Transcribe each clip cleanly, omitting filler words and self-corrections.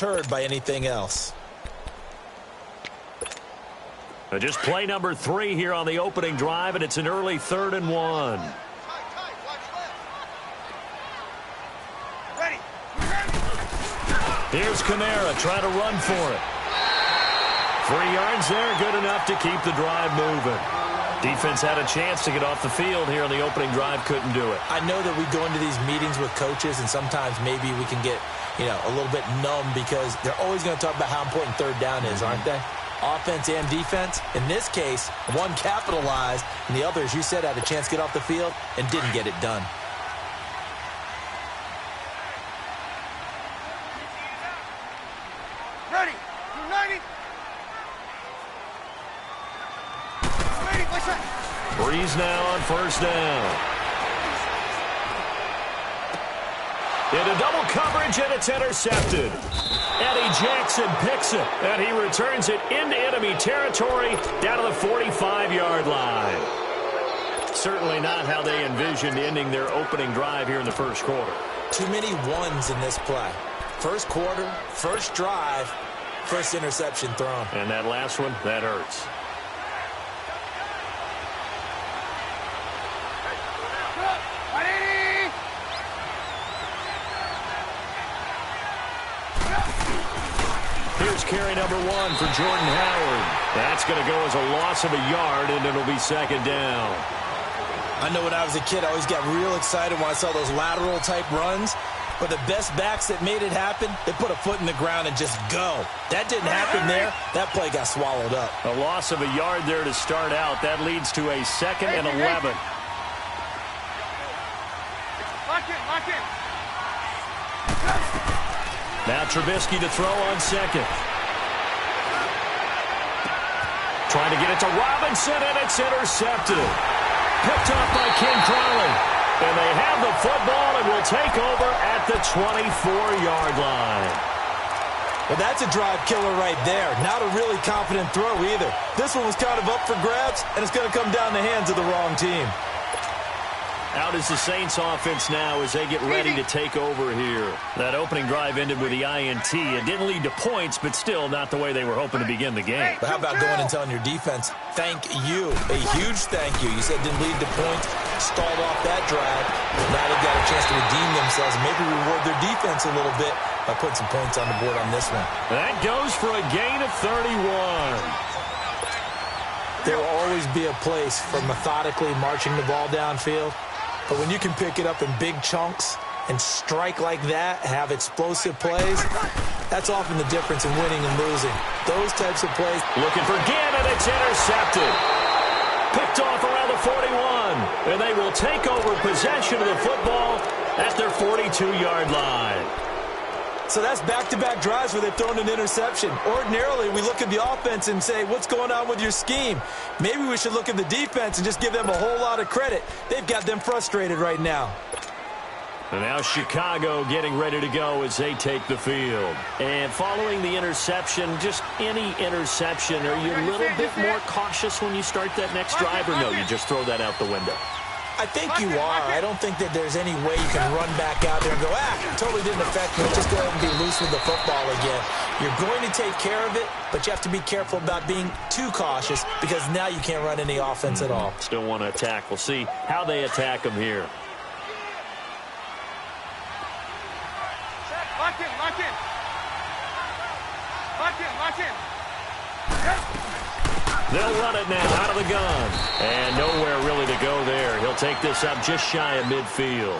deterred by anything else. Just play number 3 here on the opening drive, and it's an early 3rd and 1. Here's Kamara trying to run for it. 3 yards there, good enough to keep the drive moving. Defense had a chance to get off the field here on the opening drive, couldn't do it. I know that we go into these meetings with coaches, and sometimes maybe we can get, a little bit numb because they're always going to talk about how important 3rd down is, aren't they? Offense and defense. In this case, one capitalized, and the other, as you said, had a chance to get off the field and didn't get it done. Ready. 90. Breeze now on 1st down. Into double coverage, and it's intercepted. Eddie Jackson picks it, and he returns it into enemy territory down to the 45-yard line. Certainly not how they envisioned ending their opening drive here in the first quarter. Too many ones in this play. First quarter, first drive, first interception thrown. And that last one, that hurts. Here's carry number 1 for Jordan Howard. That's going to go as a loss of a yard, and it'll be 2nd down. I know when I was a kid, I always got real excited when I saw those lateral-type runs. But the best backs that made it happen, they put a foot in the ground and just go. That didn't happen there. That play got swallowed up. A loss of a yard there to start out. That leads to a 2nd and 11. Lock in. Now Trubisky to throw on 2nd. Trying to get it to Robinson, and it's intercepted. Picked off by Ken Crawley. And they have the football and will take over at the 24-yard line. Well, that's a drive killer right there. Not a really confident throw either. This one was kind of up for grabs, and it's going to come down the hands of the wrong team. Out is the Saints offense now as they get ready to take over here. That opening drive ended with the INT. It didn't lead to points, but still not the way they were hoping to begin the game. But how about going and telling your defense, thank you, a huge thank you. You said didn't lead to points, stalled off that drive. Now they've got a chance to redeem themselves and maybe reward their defense a little bit by putting some points on the board on this one. That goes for a gain of 31. There will always be a place for methodically marching the ball downfield. But when you can pick it up in big chunks and strike like that, have explosive plays, that's often the difference in winning and losing. Those types of plays. Looking for Gannon, it's intercepted. Picked off around the 41. And they will take over possession of the football at their 42-yard line. So that's back-to-back drives where they've thrown an interception. Ordinarily, we look at the offense and say, what's going on with your scheme? Maybe we should look at the defense and just give them a whole lot of credit. They've got them frustrated right now. And now Chicago getting ready to go as they take the field. And following the interception, just any interception, are you a little bit more cautious when you start that next drive, or no, you just throw that out the window? I think you are. I don't think that there's any way you can run back out there and go, totally didn't affect me. Just go ahead and be loose with the football again. You're going to take care of it, but you have to be careful about being too cautious because now you can't run any offense at all. Still want to attack. We'll see how they attack them here. Lock in. They'll run it now out of the gun. And nowhere really to go there. He'll take this up just shy of midfield.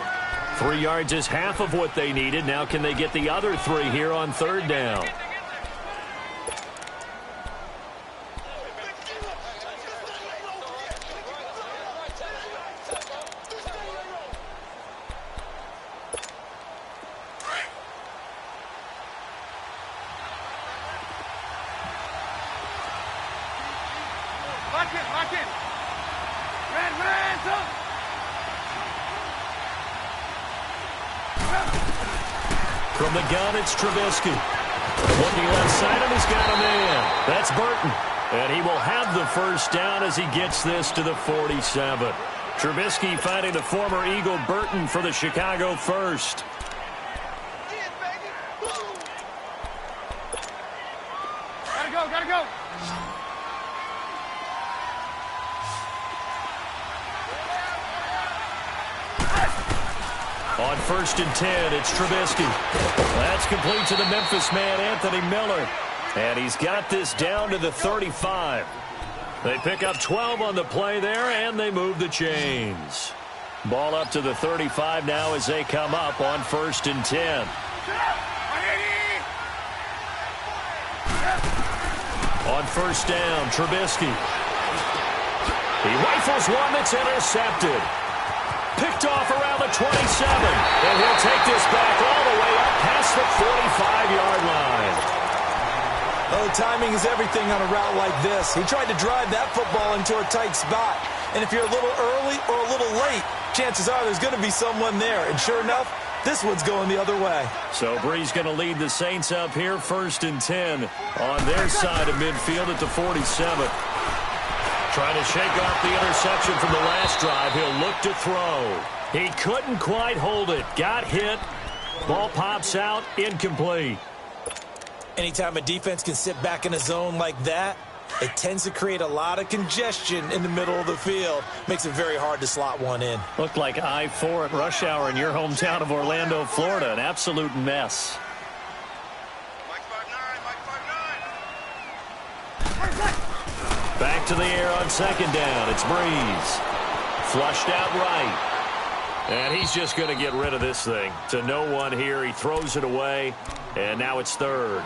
3 yards is half of what they needed. Now can they get the other 3 here on 3rd down? Lock in. Ransom. From the gun, it's Trubisky. Looking left side, and he's got a man. That's Burton. And he will have the first down as he gets this to the 47. Trubisky finding the former Eagle Burton for the Chicago first. Gotta go. On 1st and 10, it's Trubisky. That's complete to the Memphis man, Anthony Miller. And he's got this down to the 35. They pick up 12 on the play there, and they move the chains. Ball up to the 35 now as they come up on 1st and 10. On 1st down, Trubisky. He rifles one that's intercepted. Picked off around the 27. And he'll take this back all the way up past the 45-yard line. Oh, timing is everything on a route like this. He tried to drive that football into a tight spot. And if you're a little early or a little late, chances are there's going to be someone there. And sure enough, this one's going the other way. So Bree's going to lead the Saints up here, 1st and 10 on their side of midfield at the 47. Trying to shake off the interception from the last drive. He'll look to throw. He couldn't quite hold it. Got hit. Ball pops out. Incomplete. Anytime a defense can sit back in a zone like that, it tends to create a lot of congestion in the middle of the field. Makes it very hard to slot one in. Looked like I-4 at rush hour in your hometown of Orlando, Florida. An absolute mess. Back to the air on 2nd down. It's Breeze. Flushed out right. And he's just going to get rid of this thing. To no one here. He throws it away. And now it's 3rd.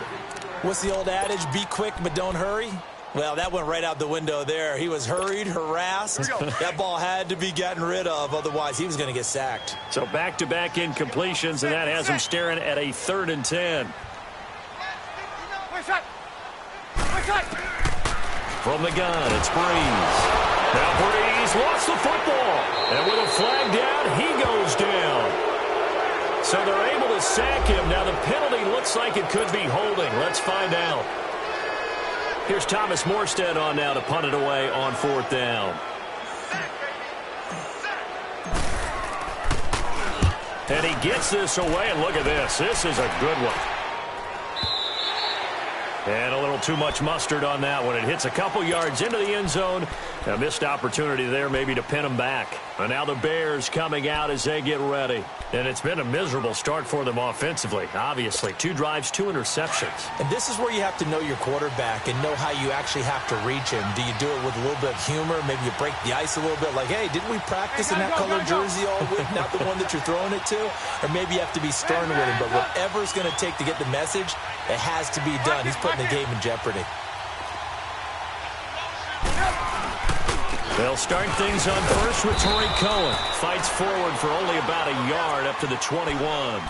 What's the old adage? Be quick, but don't hurry. Well, that went right out the window there. He was hurried, harassed. That ball had to be gotten rid of. Otherwise, he was going to get sacked. So back-to-back incompletions, and that has him staring at a 3rd and 10. From the gun, it's Breeze. Now Breeze lost the football. And with a flag down, he goes down. So they're able to sack him. Now the penalty looks like it could be holding. Let's find out. Here's Thomas Morstead on now to punt it away on 4th down. And he gets this away, and look at this. This is a good one. And a little too much mustard on that one. It hits a couple yards into the end zone. A missed opportunity there maybe to pin him back. And now the Bears coming out as they get ready. And it's been a miserable start for them offensively. Obviously, 2 drives, 2 interceptions. And this is where you have to know your quarterback and know how you actually have to reach him. Do you do it with a little bit of humor? Maybe you break the ice a little bit like, hey, didn't we practice in that color jersey all week, not the one that you're throwing it to? Or maybe you have to be stern with him. But whatever it's going to take to get the message, it has to be done. He's putting the game in jeopardy. They'll start things on first with Torrey Cohen. Fights forward for only about a yard up to the 21. I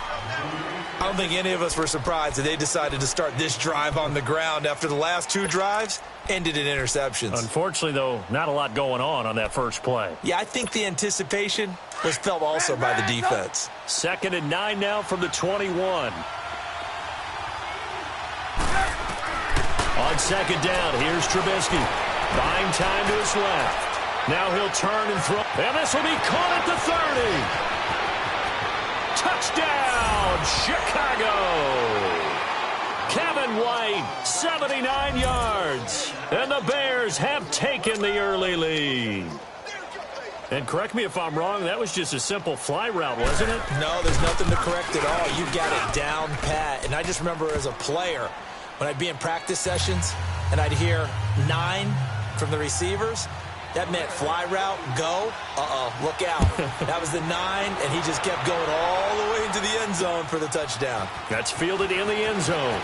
don't think any of us were surprised that they decided to start this drive on the ground after the last 2 drives ended in interceptions. Unfortunately, though, not a lot going on that first play. Yeah, I think the anticipation was felt also by the defense. 2nd and 9 now from the 21. On 2nd down, here's Trubisky. Buying time to his left. Now he'll turn and throw. And this will be caught at the 30. Touchdown, Chicago. Kevin White, 79 yards. And the Bears have taken the early lead. And correct me if I'm wrong, that was just a simple fly route, wasn't it? No, there's nothing to correct at all. You got it down pat. And I just remember as a player, when I'd be in practice sessions and I'd hear 9 from the receivers, that meant fly route, go, look out. That was the 9, and he just kept going all the way into the end zone for the touchdown. That's fielded in the end zone.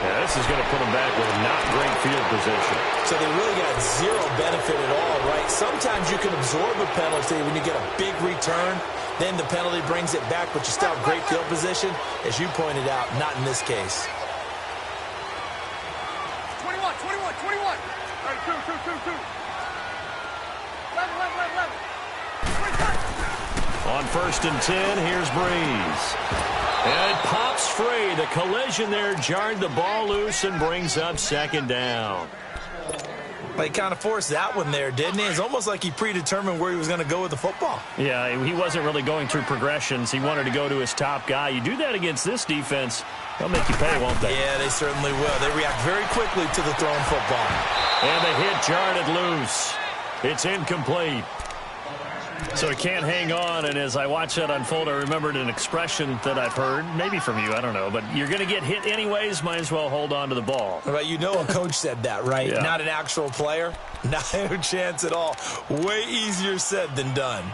Yeah, this is going to put them back with a not great field position. So they really got 0 benefit at all, right? Sometimes you can absorb a penalty when you get a big return. Then the penalty brings it back, but you still have great field position. As you pointed out, not in this case. 21. All right, two. 11. On 1st and 10, here's Breeze. And it pops free. The collision there jarred the ball loose and brings up 2nd down. He kind of forced that one there, didn't he? It's almost like he predetermined where he was going to go with the football. Yeah, he wasn't really going through progressions. He wanted to go to his top guy. You do that against this defense, they'll make you pay, won't they? Yeah, they certainly will. They react very quickly to the thrown football. And the hit jarred it loose. It's incomplete. So he can't hang on, and as I watch that unfold, I remembered an expression that I've heard, maybe from you, I don't know, but you're going to get hit anyways, might as well hold on to the ball. Right, you know a coach said that, right? Yeah. Not an actual player. Not a chance at all. Way easier said than done.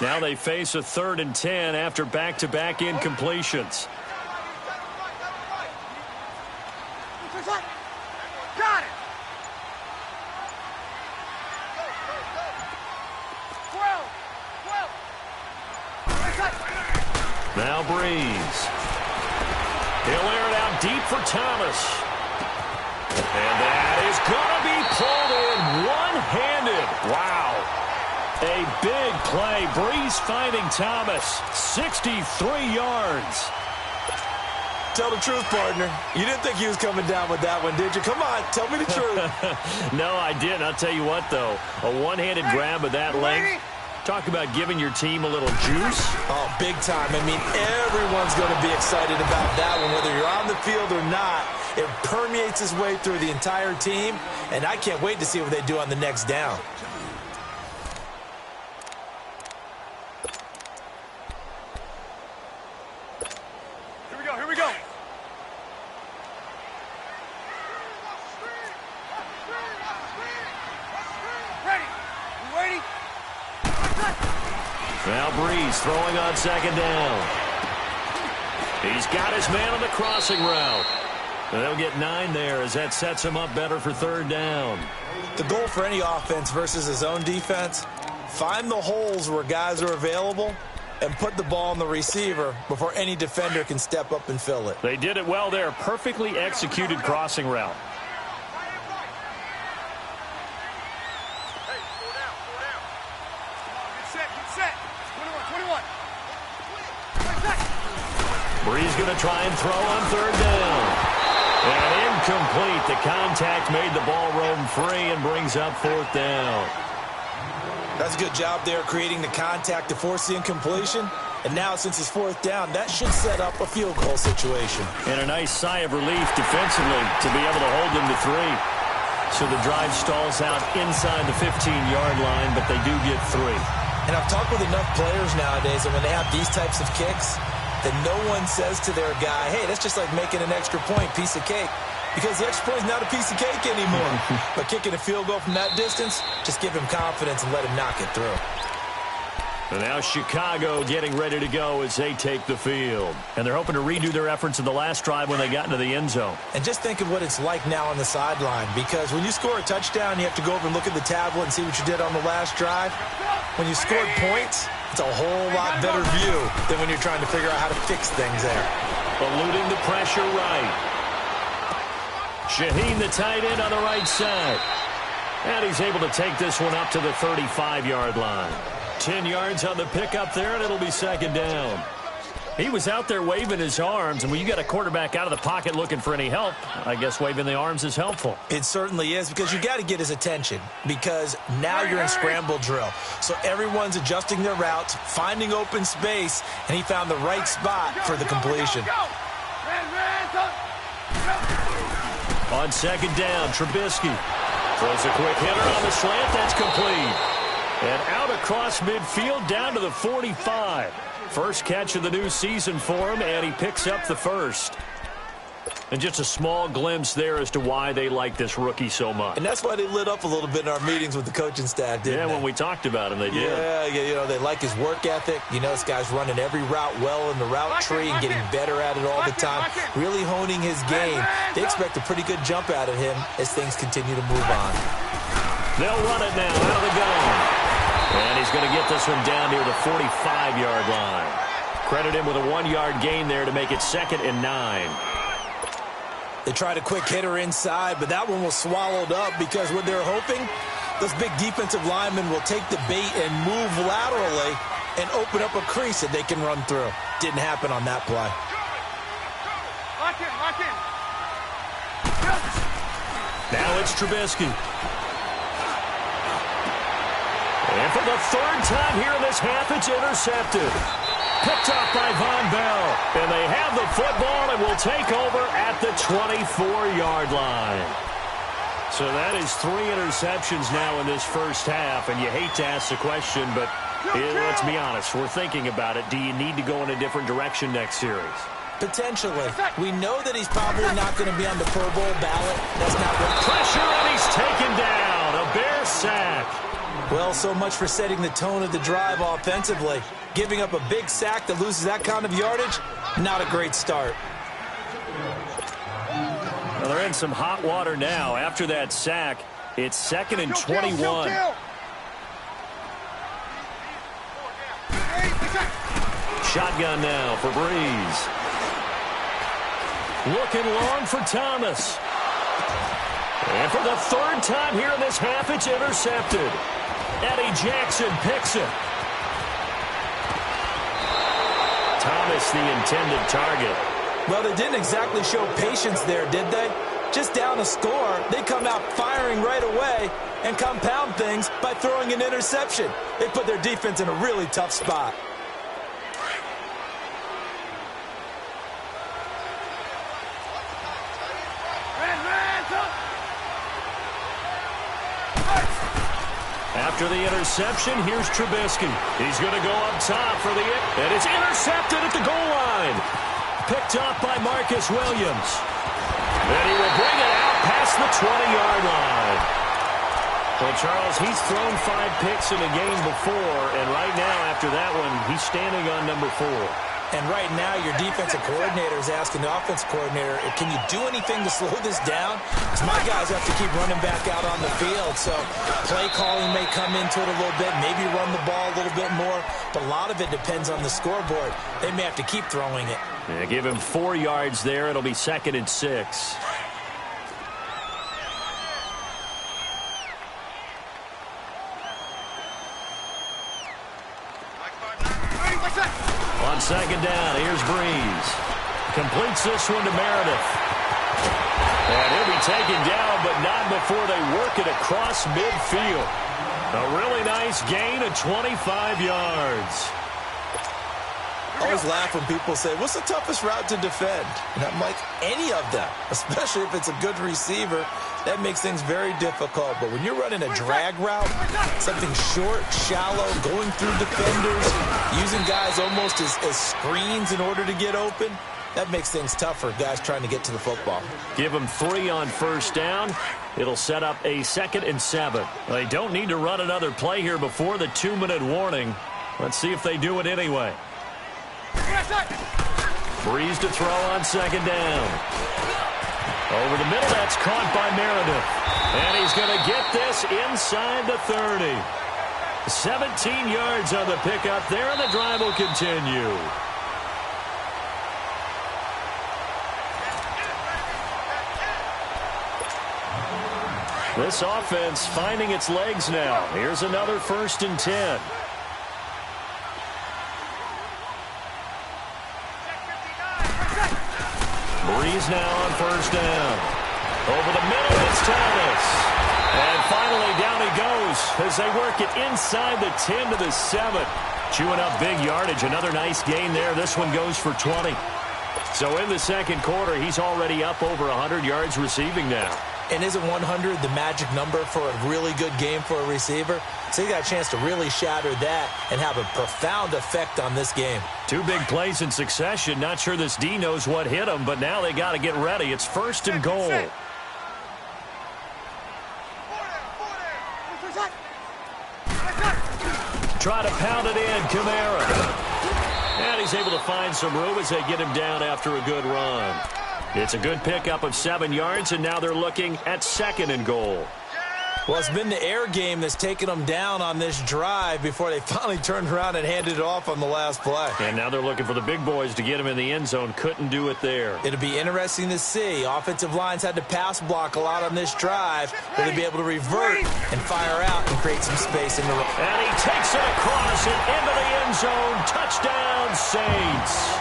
Now they face a 3rd and 10 after back-to-back incompletions. Got it. 12. Now Breeze. He'll air it out deep for Thomas. And that is going to be pulled in one-handed. Wow. A big play. Breeze finding Thomas. 63 yards. Tell the truth, partner. You didn't think he was coming down with that one, did you? Come on, tell me the truth. No, I didn't. I'll tell you what, though. A one-handed grab of that length. Talk about giving your team a little juice. Oh, big time. I mean, everyone's going to be excited about that one, whether you're on the field or not. It permeates its way through the entire team, and I can't wait to see what they do on the next down. Here we go. Ready. You ready? Now Breeze throwing on 2nd down. He's got his man on the crossing route. And they'll get 9 there as that sets him up better for 3rd down. The goal for any offense versus his own defense, find the holes where guys are available and put the ball on the receiver before any defender can step up and fill it. They did it well there. Perfectly executed crossing route. Hey, slow down. Get set. 21. Breeze going to try and throw on 3rd down. And incomplete. The contact made the ball roam free and brings up 4th down. That's a good job there creating the contact to force the incompletion. And now, since it's 4th down, that should set up a field goal situation. And a nice sigh of relief defensively to be able to hold them to 3. So the drive stalls out inside the 15-yard line, but they do get 3. And I've talked with enough players nowadays that when they have these types of kicks, that no one says to their guy, hey, that's just like making an extra point, piece of cake. Because the extra point is not a piece of cake anymore. But kicking a field goal from that distance, just give him confidence and let him knock it through. And now Chicago getting ready to go as they take the field. And they're hoping to redo their efforts in the last drive when they got into the end zone. And just think of what it's like now on the sideline. Because when you score a touchdown, you have to go over and look at the tablet and see what you did on the last drive. When you scored points, it's a whole lot better view than when you're trying to figure out how to fix things there. Eluding the pressure right. Shaheen, the tight end, on the right side. And he's able to take this one up to the 35-yard line. 10 yards on the pickup there, and it'll be 2nd down. He was out there waving his arms, and when you got a quarterback out of the pocket looking for any help, I guess waving the arms is helpful. It certainly is, because you got to get his attention, because now you're in scramble drill. So everyone's adjusting their routes, finding open space, and he found the right spot for the completion. On 2nd down, Trubisky throws a quick hitter on the slant. That's complete. And out across midfield down to the 45. First catch of the new season for him, and he picks up the first. And just a small glimpse there as to why they like this rookie so much. And that's why they lit up a little bit in our meetings with the coaching staff, didn't they? When we talked about him, they did. Yeah, you know, they like his work ethic. You know, this guy's running every route well in the route tree and getting better at it all the time, really honing his game. They expect a pretty good jump out of him as things continue to move on. They'll run it now out of the gun. And he's going to get this one down near the 45-yard line. Credit him with a 1-yard gain there to make it 2nd and 9. They tried a quick hitter inside, but that one was swallowed up because what they're hoping, those big defensive linemen will take the bait and move laterally and open up a crease that they can run through. Didn't happen on that play. Lock in. Now it's Trubisky. And for the third time here in this half, it's intercepted. Picked off by Von Bell. And they have the football and will take over at the 24-yard line. So that is 3 interceptions now in this first half. And you hate to ask the question, but let's be honest. We're thinking about it. Do you need to go in a different direction next series? Potentially. We know that he's probably not going to be on the Pro Bowl ballot. That's not what... Pressure, and he's taken down. A Bear sack. Well, so much for setting the tone of the drive offensively. Giving up a big sack that loses that kind of yardage, not a great start. Well, they're in some hot water now. After that sack, it's 2nd and 21. Shotgun now for Breeze. Looking long for Thomas. And for the third time here in this half, it's intercepted. Eddie Jackson picks it. Thomas, the intended target. Well, they didn't exactly show patience there, did they? Just down a score, they come out firing right away and compound things by throwing an interception. They put their defense in a really tough spot. After the interception, here's Trubisky. He's going to go up top for the... And it's intercepted at the goal line. Picked up by Marcus Williams. And he will bring it out past the 20-yard line. Well, Charles, he's thrown 5 picks in a game before, and right now, after that one, he's standing on number 4. And right now, your defensive coordinator is asking the offensive coordinator, can you do anything to slow this down? Because my guys have to keep running back out on the field. So play calling may come into it a little bit, maybe run the ball a little bit more. But a lot of it depends on the scoreboard. They may have to keep throwing it. Yeah, give him 4 yards there. It'll be 2nd and 6. On 2nd down, here's Breeze. Completes this one to Meredith. And he'll be taken down, but not before they work it across midfield. A really nice gain of 25 yards. I always laugh when people say, what's the toughest route to defend? And I'm like, any of them, especially if it's a good receiver. That makes things very difficult. But when you're running a drag route, something short, shallow, going through defenders, using guys almost as screens in order to get open, that makes things tough for guys trying to get to the football. Give them 3 on first down. It'll set up a 2nd and 7. They don't need to run another play here before the 2-minute warning. Let's see if they do it anyway. Breeze to throw on 2nd down. Over the middle, that's caught by Meredith. And he's going to get this inside the 30. 17 yards on the pickup there, and the drive will continue. This offense finding its legs now. Here's another 1st and 10. Breeze now on first down. Over the middle, it's Thomas. And finally, down he goes as they work it inside the 10 to the 7. Chewing up big yardage. Another nice gain there. This one goes for 20. So in the second quarter, he's already up over 100 yards receiving now. And isn't 100 the magic number for a really good game for a receiver? So he got a chance to really shatter that and have a profound effect on this game. 2 big plays in succession. Not sure this D knows what hit him, but now they got to get ready. It's 1st and goal. Try to pound it in, Kamara. And he's able to find some room as they get him down after a good run. It's a good pickup of 7 yards, and now they're looking at 2nd and goal. Well, it's been the air game that's taken them down on this drive before they finally turned around and handed it off on the last play. And now they're looking for the big boys to get him in the end zone. Couldn't do it there. It'll be interesting to see. Offensive lines had to pass block a lot on this drive. Will they be able to revert and fire out and create some space in the road? And he takes it across and into the end zone. Touchdown, Saints.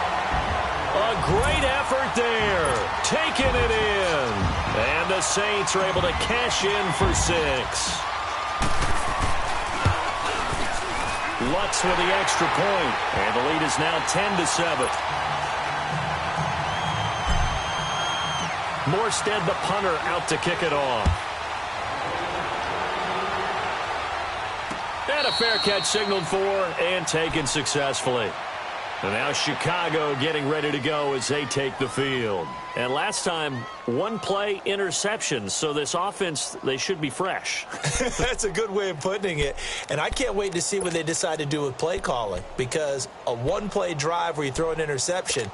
A great effort there. Taking it in. And the Saints are able to cash in for 6. Lutz with the extra point. And the lead is now 10-7. Morstead, the punter, out to kick it off. And a fair catch signaled for and taken successfully. And now Chicago getting ready to go as they take the field. And last time, one play interception. So this offense, they should be fresh. That's a good way of putting it. And I can't wait to see what they decide to do with play calling. Because a one-play drive where you throw an interception,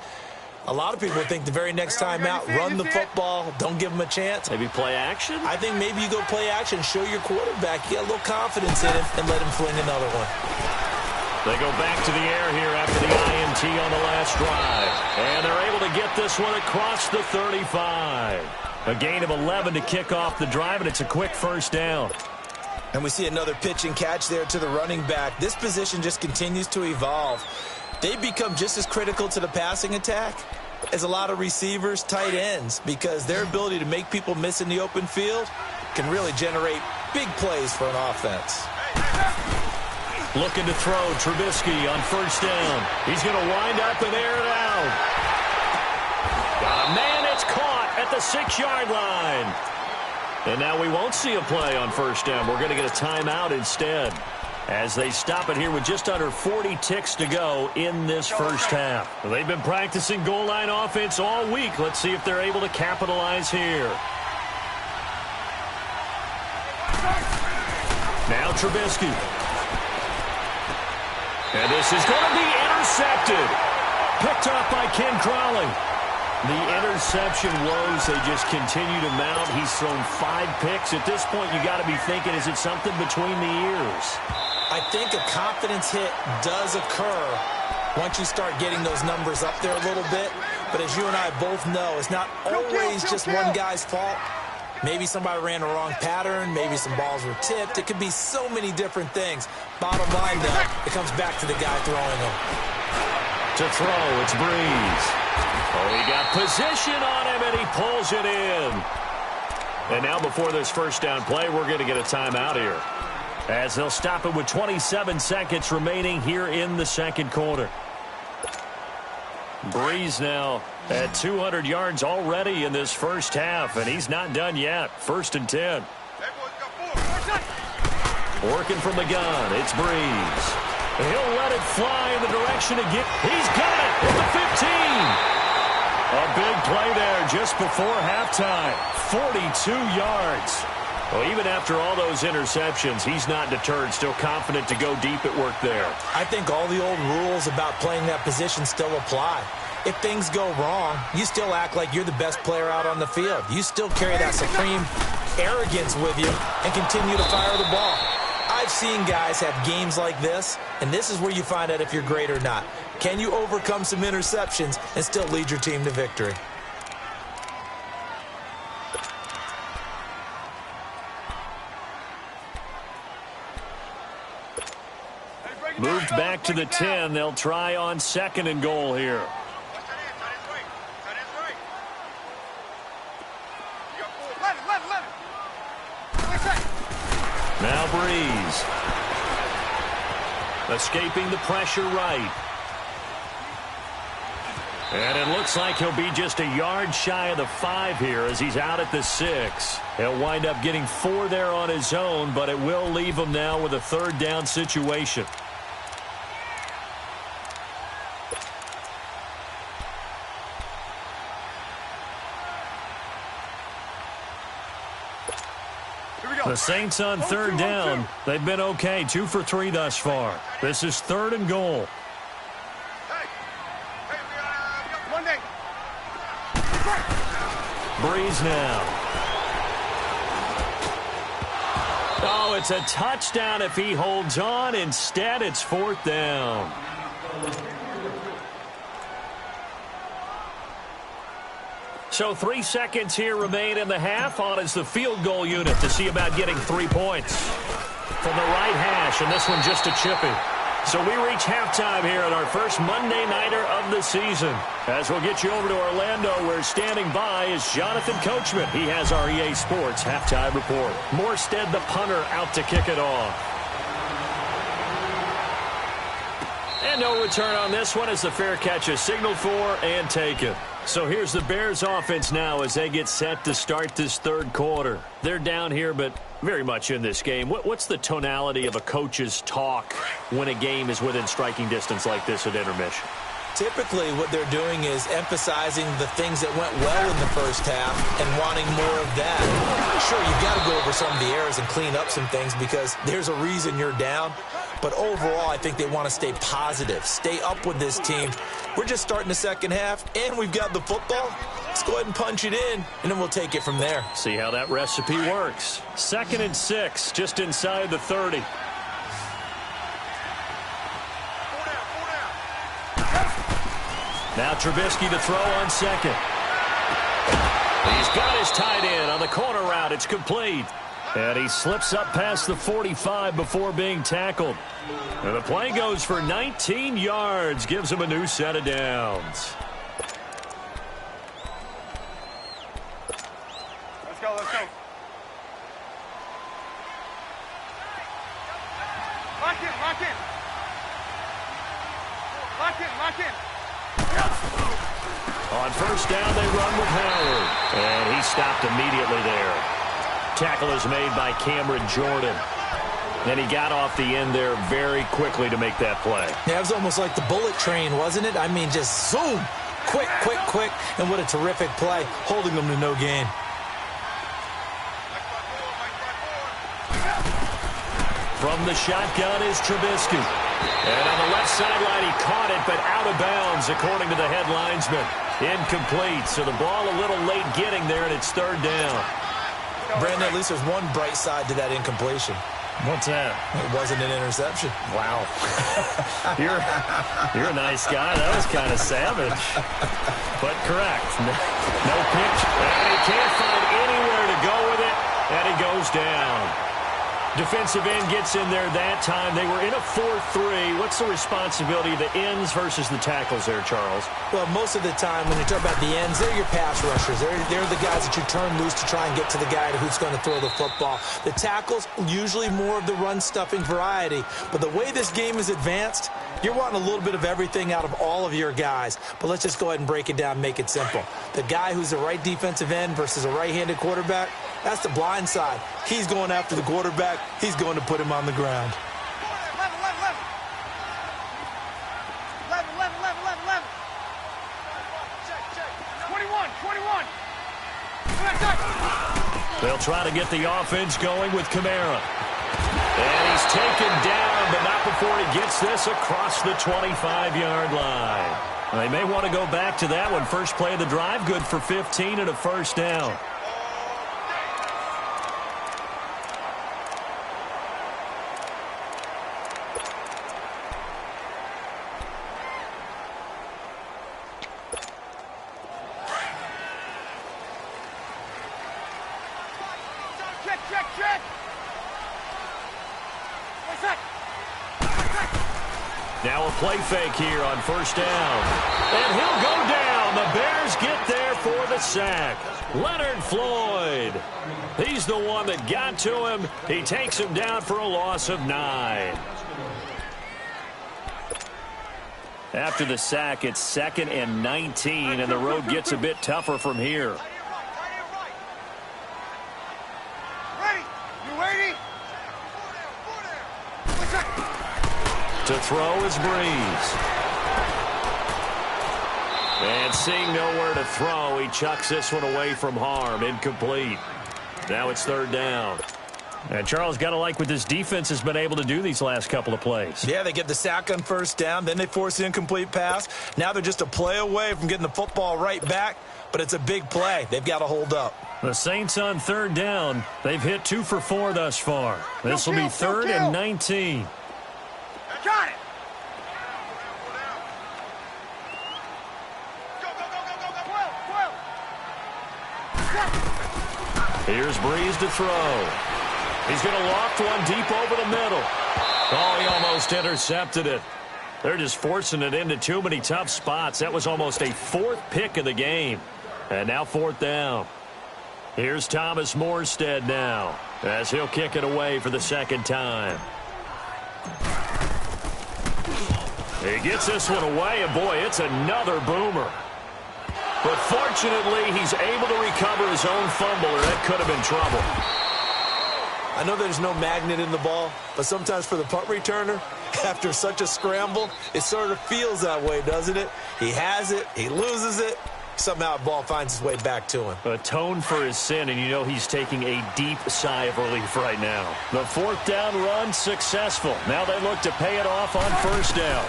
a lot of people think the very next time out, run the football, don't give them a chance. Maybe play action? I think maybe you go play action, show your quarterback, you got a little confidence in him, and let him fling another one. They go back to the air here after the INT on the last drive. And they're able to get this one across the 35. A gain of 11 to kick off the drive, and it's a quick first down. And we see another pitch and catch there to the running back. This position just continues to evolve. They've become just as critical to the passing attack as a lot of receivers, tight ends, because their ability to make people miss in the open field can really generate big plays for an offense. Looking to throw, Trubisky on first down. He's going to wind up and air it out. Man, it's caught at the 6-yard line. And now we won't see a play on first down. We're going to get a timeout instead as they stop it here with just under 40 ticks to go in this first half. They've been practicing goal line offense all week. Let's see if they're able to capitalize here. Now Trubisky. And this is going to be intercepted. Picked off by Ken Crawley. The interception woes, they just continue to mount. He's thrown 5 picks. At this point, you got to be thinking, is it something between the ears? I think a confidence hit does occur once you start getting those numbers up there a little bit. But as you and I both know, it's not always just one guy's fault. Maybe somebody ran the wrong pattern. Maybe some balls were tipped. It could be so many different things. Bottom line, though, it comes back to the guy throwing them. To throw, it's Breeze. Oh, he got position on him, and he pulls it in. And now before this first down play, we're going to get a timeout here, as they'll stop it with 27 seconds remaining here in the second quarter. Breeze now at 200 yards already in this first half, and he's not done yet. 1st and 10. Working from the gun, it's Breeze. He'll let it fly in the direction of he's got it at the 15. A big play there just before halftime. 42 yards. Well, even after all those interceptions, he's not deterred, still confident to go deep at work there. I think all the old rules about playing that position still apply. If things go wrong, you still act like you're the best player out on the field. You still carry that supreme arrogance with you and continue to fire the ball. I've seen guys have games like this, and this is where you find out if you're great or not. Can you overcome some interceptions and still lead your team to victory? Moved back to the 10. They'll try on 2nd and goal here. Now Breeze. Escaping the pressure right. And it looks like he'll be just a yard shy of the 5 here as he's out at the 6. He'll wind up getting 4 there on his own, but it will leave him now with a 3rd down situation. The Saints on 3rd down. They've been okay, 2 for 3 thus far. This is 3rd and goal. Breeze now. Oh, it's a touchdown if he holds on. Instead, it's 4th down. So 3 seconds here remain in the half. On is the field goal unit to see about getting 3 points. From the right hash, and this one just a chippy. So we reach halftime here at our first Monday Nighter of the season. As we'll get you over to Orlando, where standing by is Jonathan Coachman. He has our EA Sports halftime report. Morstead, the punter, out to kick it off. And no return on this one as the fair catch is signaled for and taken. So here's the Bears offense now as they get set to start this third quarter. They're down here, but very much in this game. What's the tonality of a coach's talk when a game is within striking distance like this at intermission? Typically, what they're doing is emphasizing the things that went well in the first half and wanting more of that. Sure, you've got to go over some of the errors and clean up some things because there's a reason you're down. But overall, I think they want to stay positive, stay up with this team. We're just starting the second half, and we've got the football. Let's go ahead and punch it in, and then we'll take it from there. See how that recipe works. 2nd and 6, just inside the 30. Now Trubisky to throw on second. He's got his tight end on the corner route. It's complete. And he slips up past the 45 before being tackled. And the play goes for 19 yards, gives him a new set of downs. Let's go, let's go. Lock in, lock in. Lock in, lock in. On first down, they run with Howard. And he stopped immediately there. Tackle is made by Cameron Jordan. And he got off the end there very quickly to make that play. Yeah, it was almost like the bullet train, wasn't it? I mean, just zoom. Quick, quick, quick. And what a terrific play, holding them to no gain. From the shotgun is Trubisky. And on the left sideline, he caught it, but out of bounds, according to the head linesman. Incomplete, so the ball a little late getting there, and it's third down. Brandon, at least there's one bright side to that incompletion. What's that? It wasn't an interception. Wow. You're a nice guy. That was kind of savage. But correct. No pitch. And he can't find anywhere to go with it, and he goes down. Defensive end gets in there that time. They were in a 4-3. What's the responsibility of the ends versus the tackles there, Charles? Well, most of the time when you talk about the ends, they're your pass rushers. They're the guys that you turn loose to try and get to the guy who's going to throw the football. The tackles, usually more of the run-stuffing variety. But the way this game is advanced, you're wanting a little bit of everything out of all of your guys. But let's just go ahead and break it down and make it simple. The guy who's the right defensive end versus a right-handed quarterback, that's the blind side. He's going after the quarterback. He's going to put him on the ground. 21. They'll try to get the offense going with Kamara. And he's taken down, but not before he gets this across the 25-yard line. They may want to go back to that one. First play of the drive, good for 15 and a first down. Check. Now a play fake here on first down. And he'll go down. The Bears get there for the sack. Leonard Floyd. He's the one that got to him. He takes him down for a loss of 9. After the sack, it's 2nd and 19, and the road gets a bit tougher from here. To throw is Breeze. And seeing nowhere to throw, he chucks this one away from harm. Incomplete. Now it's third down. And Charles, got to like what this defense has been able to do these last couple of plays. Yeah, they get the sack on first down, then they force the incomplete pass. Now they're just a play away from getting the football right back, but it's a big play. They've got to hold up. The Saints on third down. They've hit 2 for 4 thus far. This will be 3rd and 19. Got it. Here's Breeze to throw. He's going to loft one deep over the middle. Oh, he almost Just intercepted it. They're just forcing it into too many tough spots. That was almost a fourth pick of the game. And now fourth down. Here's Thomas Morstead now as he'll kick it away for the second time. He gets this one away, and boy, it's another boomer. But fortunately, he's able to recover his own fumble, or that could have been trouble. I know there's no magnet in the ball, but sometimes for the punt returner, after such a scramble, it sort of feels that way, doesn't it? He has it, he loses it, somehow the ball finds its way back to him. Atone for his sin, and you know he's taking a deep sigh of relief right now. The fourth down run successful. Now they look to pay it off on first down.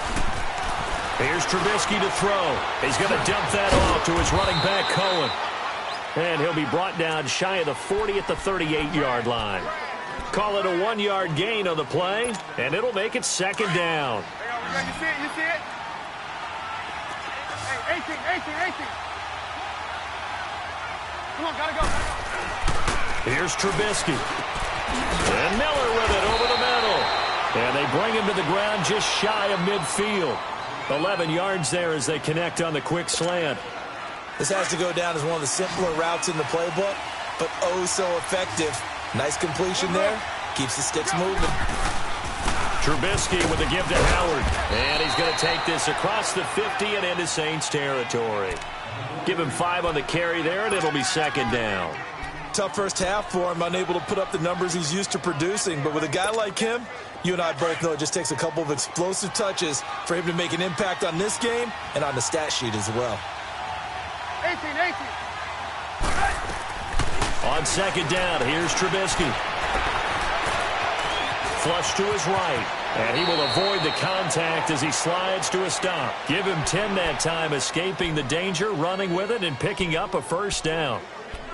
Here's Trubisky to throw. He's going to dump that off to his running back, Cohen. And he'll be brought down shy of the 40 at the 38-yard line. Call it a 1-yard gain on the play, and it'll make it second down. Hey, you see it? You see it? Hey, 18. Come on, gotta go. Here's Trubisky. And Miller with it over the middle. And they bring him to the ground just shy of midfield. 11 yards there as they connect on the quick slant. This has to go down as one of the simpler routes in the playbook, but oh so effective. Nice completion there. Keeps the sticks moving. Trubisky with the give to Howard. And he's going to take this across the 50 and into Saints territory. Give him 5 on the carry there, and it'll be second down. Tough first half for him, unable to put up the numbers he's used to producing. But with a guy like him, you and I both know it just takes a couple of explosive touches for him to make an impact on this game and on the stat sheet as well. 18. On second down, here's Trubisky. Flush to his right, and he will avoid the contact as he slides to a stop. Give him 10 that time, escaping the danger, running with it, and picking up a first down.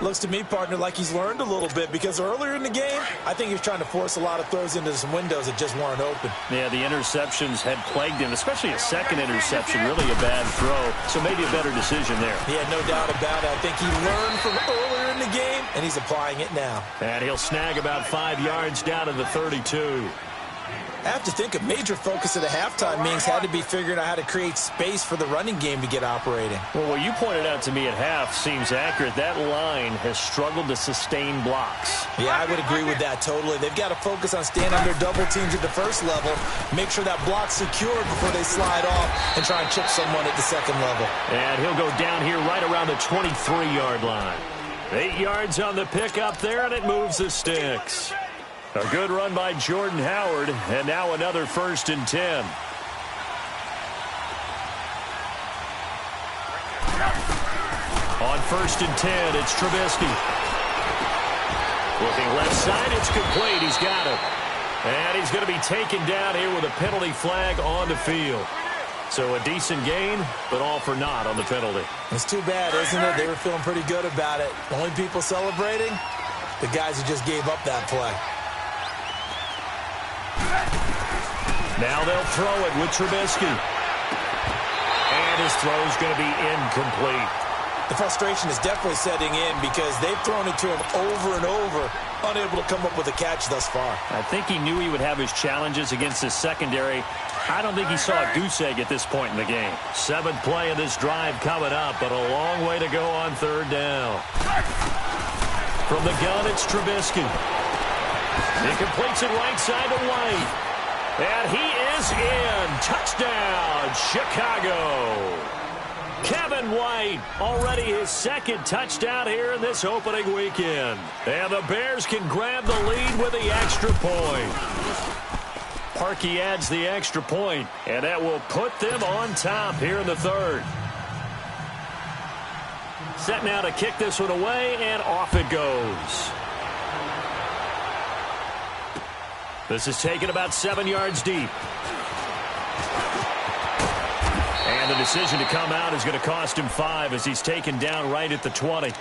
Looks to me, partner, like he's learned a little bit because earlier in the game, I think he was trying to force a lot of throws into some windows that just weren't open. Yeah, the interceptions had plagued him, especially a second interception, really a bad throw, so maybe a better decision there. Yeah, no doubt about it. I think he learned from earlier in the game, and he's applying it now. And he'll snag about 5 yards down to the 32. I have to think a major focus at the halftime means had to be figuring out how to create space for the running game to get operating. Well, what you pointed out to me at half seems accurate. That line has struggled to sustain blocks. Yeah, I would agree with that totally. They've got to focus on staying under double teams at the first level, make sure that block's secured before they slide off and try and chip someone at the second level. And he'll go down here right around the 23-yard line. 8 yards on the pickup there, and it moves the sticks. A good run by Jordan Howard, and now another 1st and 10. On 1st and 10, it's Trubisky. Looking left side, it's complete. He's got it. And he's going to be taken down here with a penalty flag on the field. So a decent gain, but all for naught on the penalty. It's too bad, isn't it? They were feeling pretty good about it. The only people celebrating, the guys who just gave up that play. Now they'll throw it with Trubisky. And his throw's going to be incomplete. The frustration is definitely setting in because they've thrown it to him over and over, unable to come up with a catch thus far. I think he knew he would have his challenges against his secondary. I don't think he saw a goose egg at this point in the game. 7th play of this drive coming up, but a long way to go on 3rd down. From the gun, it's Trubisky. He completes it right side to White. And he is in. Touchdown, Chicago. Kevin White, already his 2nd touchdown here in this opening weekend. And the Bears can grab the lead with the extra point. Parkey adds the extra point, and that will put them on top here in the 3rd. Set now to kick this one away, and off it goes. This is taken about 7 yards deep. And the decision to come out is going to cost him 5 as he's taken down right at the 20.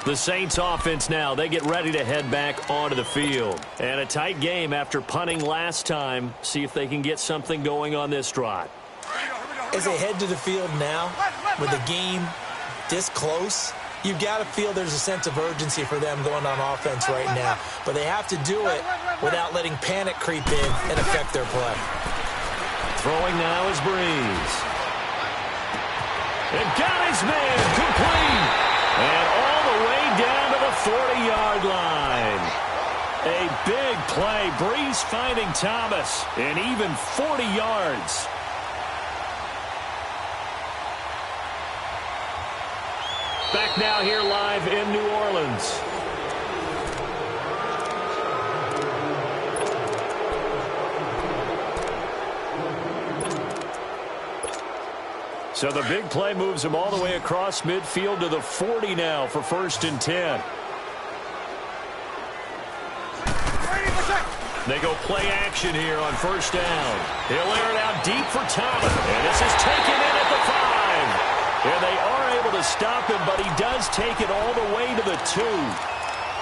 The Saints offense now, they get ready to head back onto the field. And a tight game after punting last time. See if they can get something going on this drive. As they head to the field now, with the game this close, you've got to feel there's a sense of urgency for them going on offense right now. But they have to do it without letting panic creep in and affect their play. Throwing now is Breeze. And got his man complete. And all the way down to the 40-yard line. A big play. Breeze finding Thomas. And even 40 yards. Back now here live in New Orleans. So the big play moves him all the way across midfield to the 40 now for 1st and 10. They go play action here on 1st down. He'll air it out deep for Thomas. And this is taken in at the 5. And they are able to stop him, but he does take it all the way to the 2.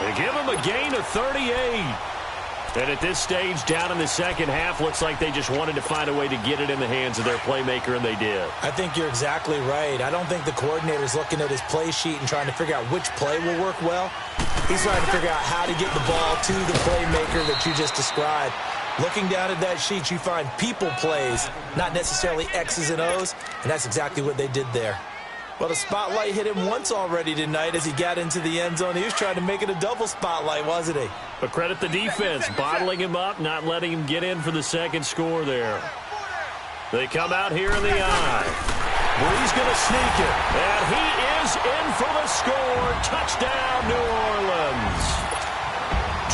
They give him a gain of 38. And at this stage, down in the second half, looks like they just wanted to find a way to get it in the hands of their playmaker, and they did. I think you're exactly right. I don't think the coordinator's looking at his play sheet and trying to figure out which play will work well. He's trying to figure out how to get the ball to the playmaker that you just described. Looking down at that sheet, you find people plays, not necessarily X's and O's, and that's exactly what they did there. Well, the spotlight hit him once already tonight as he got into the end zone. He was trying to make it a double spotlight, wasn't he? But credit the defense, bottling him up, not letting him get in for the second score there. They come out here in the eye. Breeze going to sneak it. And he is in for the score. Touchdown, New Orleans.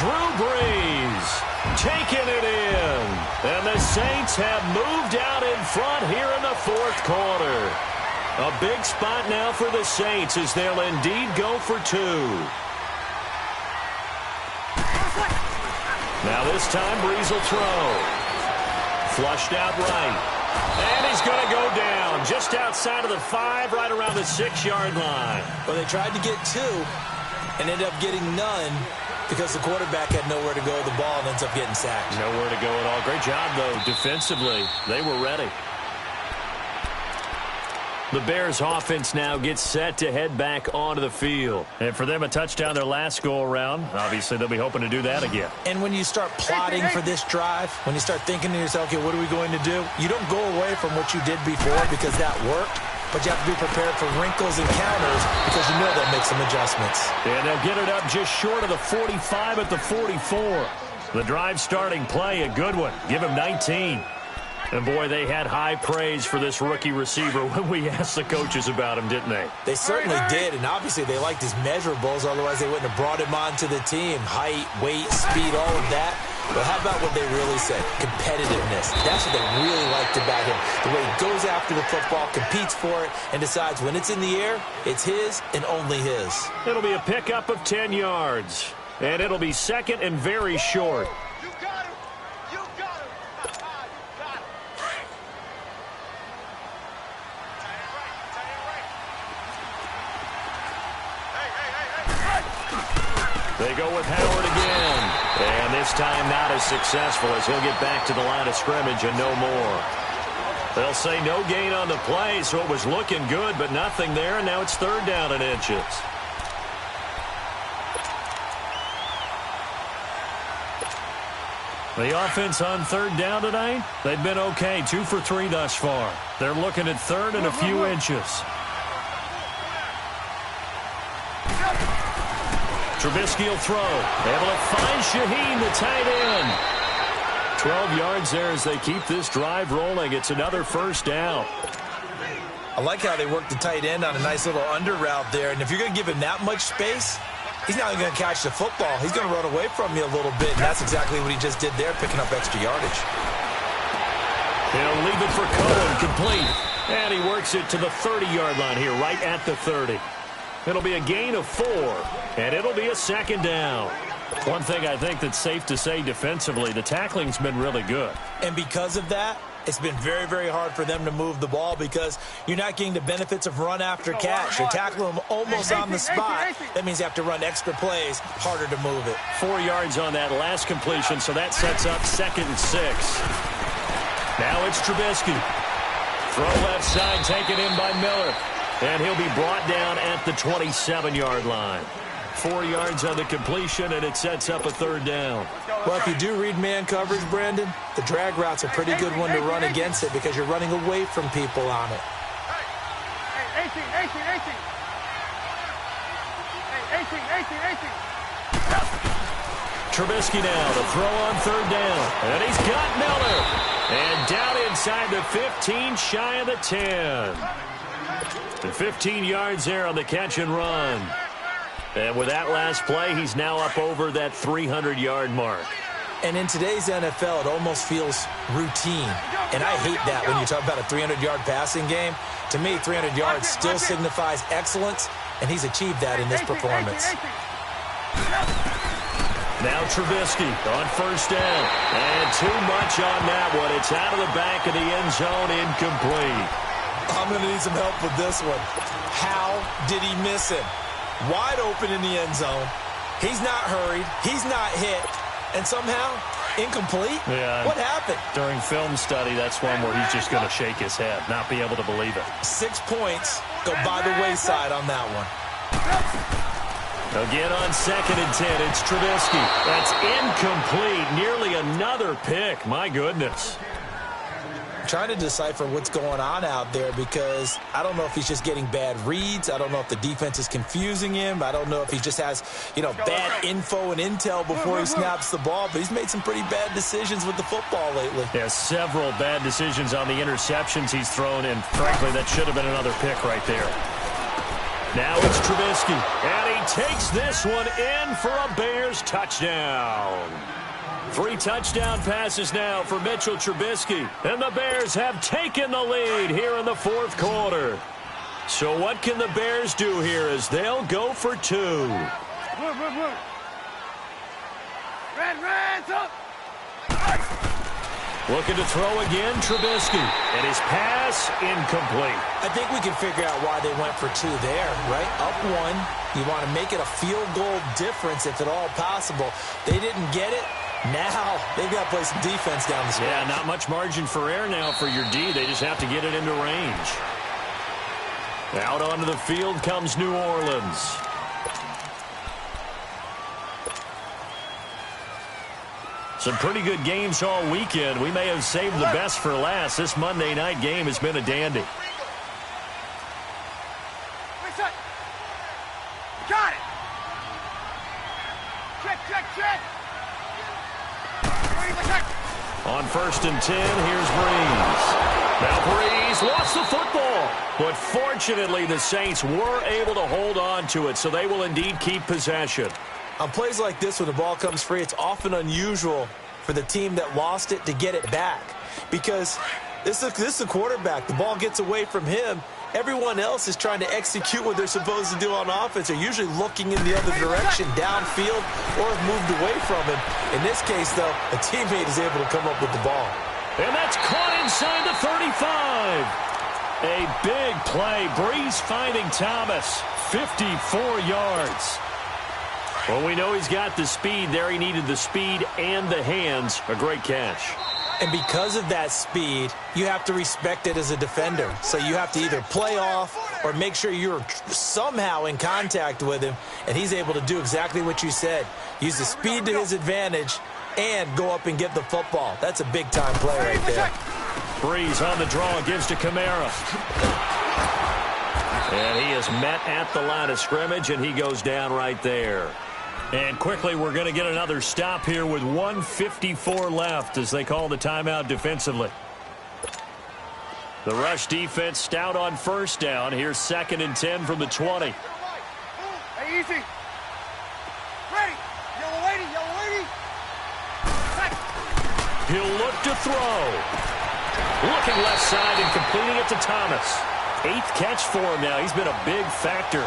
Drew Brees taking it in. And the Saints have moved out in front here in the 4th quarter. A big spot now for the Saints as they'll indeed go for 2. Now this time, Breeze will throw. Flushed out right. And he's going to go down just outside of the 5, right around the 6-yard line. Well, they tried to get 2 and ended up getting none because the quarterback had nowhere to go with the ball and ends up getting sacked. Nowhere to go at all. Great job, though, defensively. They were ready. The Bears offense now gets set to head back onto the field. And for them, a touchdown their last go-around. Obviously, they'll be hoping to do that again. And when you start plotting for this drive, when you start thinking to yourself, okay, what are we going to do? You don't go away from what you did before because that worked, but you have to be prepared for wrinkles and counters because you know they'll make some adjustments. And they'll get it up just short of the 45 at the 44. The drive starting play, a good one. Give him 19. And, boy, they had high praise for this rookie receiver when we asked the coaches about him, didn't they? They certainly did, and obviously they liked his measurables. Otherwise, they wouldn't have brought him onto the team. Height, weight, speed, all of that. But how about what they really said? Competitiveness. That's what they really liked about him. The way he goes after the football, competes for it, and decides when it's in the air, it's his and only his. It'll be a pickup of 10 yards. And it'll be second and very short. They go with Howard again. And this time not as successful as he'll get back to the line of scrimmage and no more. They'll say no gain on the play, so it was looking good, but nothing there, and now it's 3rd down and inches. The offense on 3rd down tonight, they've been okay, 2 for 3 thus far. They're looking at 3rd and a few inches. Trubisky will throw. Able to find Shaheen, the tight end. 12 yards there as they keep this drive rolling. It's another 1st down. I like how they work the tight end on a nice little under route there. And if you're going to give him that much space, he's not going to catch the football. He's going to run away from you a little bit. And that's exactly what he just did there, picking up extra yardage. He'll leave it for Cohen, complete. And he works it to the 30-yard line here, right at the 30. It'll be a gain of 4, and it'll be a 2nd down. One thing I think that's safe to say defensively, the tackling's been really good. And because of that, it's been very, very hard for them to move the ball because you're not getting the benefits of run after catch. You're tackling them almost on the spot. That means you have to run extra plays, harder to move it. 4 yards on that last completion, so that sets up 2nd and 6. Now it's Trubisky. Throw left side, taken in by Miller. And he'll be brought down at the 27-yard line. 4 yards on the completion, and it sets up a 3rd down. Well, if you do read man coverage, Brandon, the drag route's a pretty good one to run against it because you're running away from people on it. Hey, 18. Hey, 18. Trubisky now to throw on third down. And he's got Miller. And down inside the 15, shy of the 10. And 15 yards there on the catch and run. And with that last play, he's now up over that 300-yard mark. And in today's NFL, it almost feels routine. And I hate that when you talk about a 300-yard passing game. To me, 300 yards still signifies excellence, and he's achieved that in this performance. Now Trubisky on first down. And too much on that one. It's out of the back of the end zone, incomplete. I'm going to need some help with this one. How did he miss him? Wide open in the end zone. He's not hurried. He's not hit. And somehow, incomplete? Yeah. What happened? During film study, that's one where he's just going to shake his head, not be able to believe it. 6 points go by the wayside on that one. Again on 2nd and 10, it's Trubisky. That's incomplete. Nearly another pick. My goodness. Trying to decipher what's going on out there because I don't know if he's just getting bad reads. I don't know if the defense is confusing him. I don't know if he just has, bad info and intel before he snaps the ball. But he's made some pretty bad decisions with the football lately. Yeah, several bad decisions on the interceptions he's thrown, and frankly, that should have been another pick right there. Now it's Trubisky, and he takes this one in for a Bears touchdown. 3 touchdown passes now for Mitchell Trubisky, and the Bears have taken the lead here in the 4th quarter. So what can the Bears do here as they'll go for 2? Move. Red, up. Looking to throw again, Trubisky, and his pass incomplete. I think we can figure out why they went for 2 there, right? Up 1, you want to make it a field goal difference if at all possible. They didn't get it. Now they've got to play some defense down the stretch. Yeah, not much margin for error now for your D. They just have to get it into range. Out onto the field comes New Orleans. Some pretty good games all weekend. We may have saved the best for last. This Monday night game has been a dandy. Got it. Check. On 1st and 10, here's Breeze. Now Breeze lost the football. But fortunately, the Saints were able to hold on to it, so they will indeed keep possession. On plays like this, when the ball comes free, it's often unusual for the team that lost it to get it back. Because this is a quarterback. The ball gets away from him. Everyone else is trying to execute what they're supposed to do on offense. They're usually looking in the other direction, downfield, or have moved away from him. In this case, though, a teammate is able to come up with the ball. And that's caught inside the 35. A big play. Breeze finding Thomas. 54 yards. Well, we know he's got the speed there. He needed the speed and the hands. A great catch. And because of that speed, you have to respect it as a defender. So you have to either play off or make sure you're somehow in contact with him. And he's able to do exactly what you said. Use the speed to his advantage and go up and get the football. That's a big-time play right there. Breeze on the draw, gives to Kamara. And he is met at the line of scrimmage, and he goes down right there. And quickly, we're going to get another stop here with 1:54 left as they call the timeout defensively. The rush defense stout on first down. Here's 2nd and 10 from the 20. Hey, easy. Ready. Yellow lady. He'll look to throw. Looking left side and completing it to Thomas. 8th catch for him now. He's been a big factor.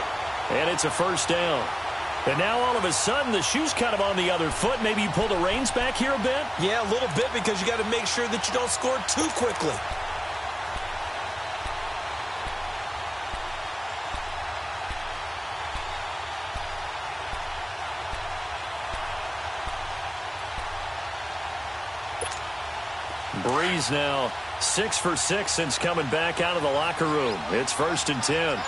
And it's a first down. And now all of a sudden the shoe's kind of on the other foot. Maybe you pull the reins back here a bit? Yeah, a little bit because you got to make sure that you don't score too quickly. Breeze now 6 for 6 since coming back out of the locker room. It's 1st and 10.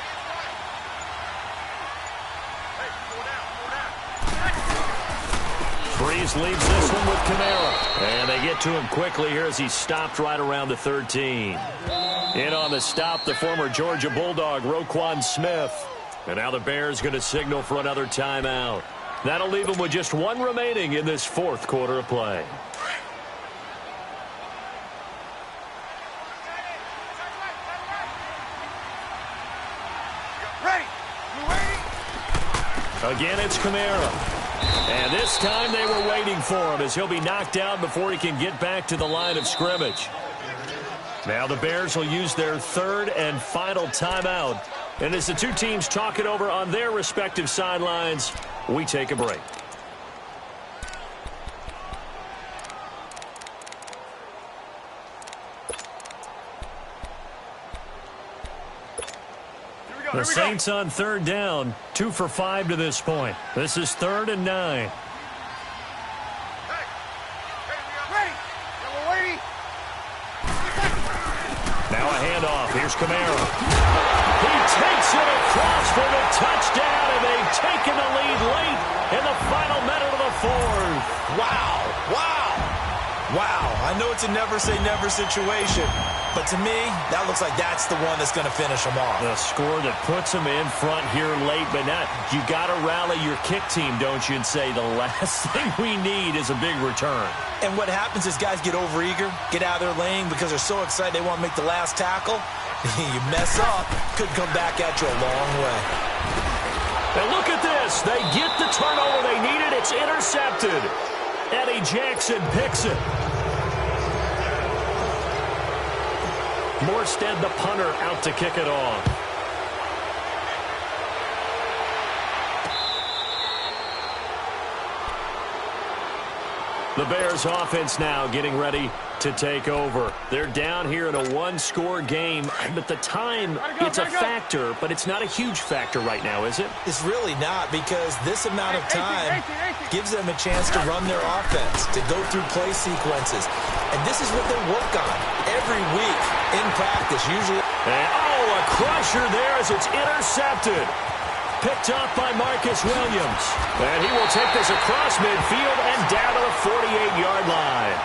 Breeze leaves this one with Kamara. And they get to him quickly here as he's stopped right around the 13. In on the stop, the former Georgia Bulldog, Roquan Smith. And now the Bears going to signal for another timeout. That'll leave them with just one remaining in this fourth quarter of play. Ready. You ready? Again, it's Kamara. And this time they were waiting for him as he'll be knocked out before he can get back to the line of scrimmage. Now the Bears will use their third and final timeout. And as the two teams talk it over on their respective sidelines, we take a break. The Saints on third down, 2 for 5 to this point. This is 3rd and 9. Now a handoff. Here's Kamara. He takes it across for the touchdown, and they've taken the lead late in the final minute of the fourth. Wow. I know it's a never-say-never situation, but to me, that looks like that's the one that's going to finish them off. The score that puts them in front here late, but now you got to rally your kick team, don't you, and say the last thing we need is a big return. And what happens is guys get overeager, get out of their lane because they're so excited they want to make the last tackle. You mess up, could come back at you a long way. And look at this. They get the turnover they needed. It's intercepted. Eddie Jackson picks it. Morstead, the punter, out to kick it off. The Bears offense now getting ready to take over. They're down here in a one-score game, but the time, it's a factor, but it's not a huge factor right now, is it? It's really not, because this amount of time gives them a chance to run their offense, to go through play sequences. And this is what they work on every week in practice, usually. And, a crusher there as it's intercepted. Picked up by Marcus Williams. And he will take this across midfield and down to the 48-yard line.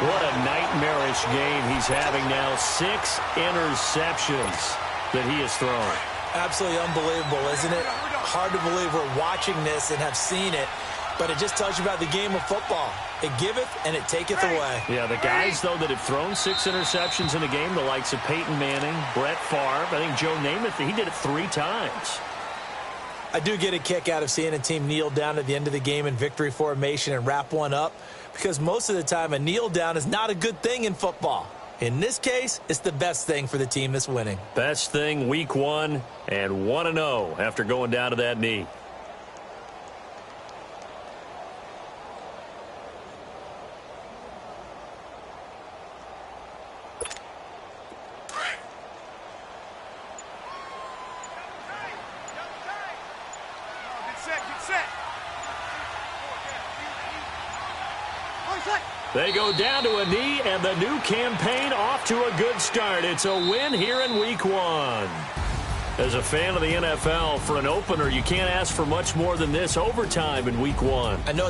What a nightmarish game he's having now. 6 interceptions that he has thrown. Absolutely unbelievable, isn't it? Hard to believe we're watching this and have seen it, but it just tells you about the game of football. It giveth and it taketh away. Yeah, the guys, though, that have thrown 6 interceptions in a game, the likes of Peyton Manning, Brett Favre, I think Joe Namath, he did it 3 times. I do get a kick out of seeing a team kneel down at the end of the game in victory formation and wrap one up, because most of the time a kneel down is not a good thing in football. In this case, it's the best thing for the team that's winning. Best thing week 1 and 1-0 after going down to that knee. They go down to a knee, and the new campaign off to a good start. It's a win here in week 1. As a fan of the NFL, for an opener, you can't ask for much more than this overtime in week 1. I know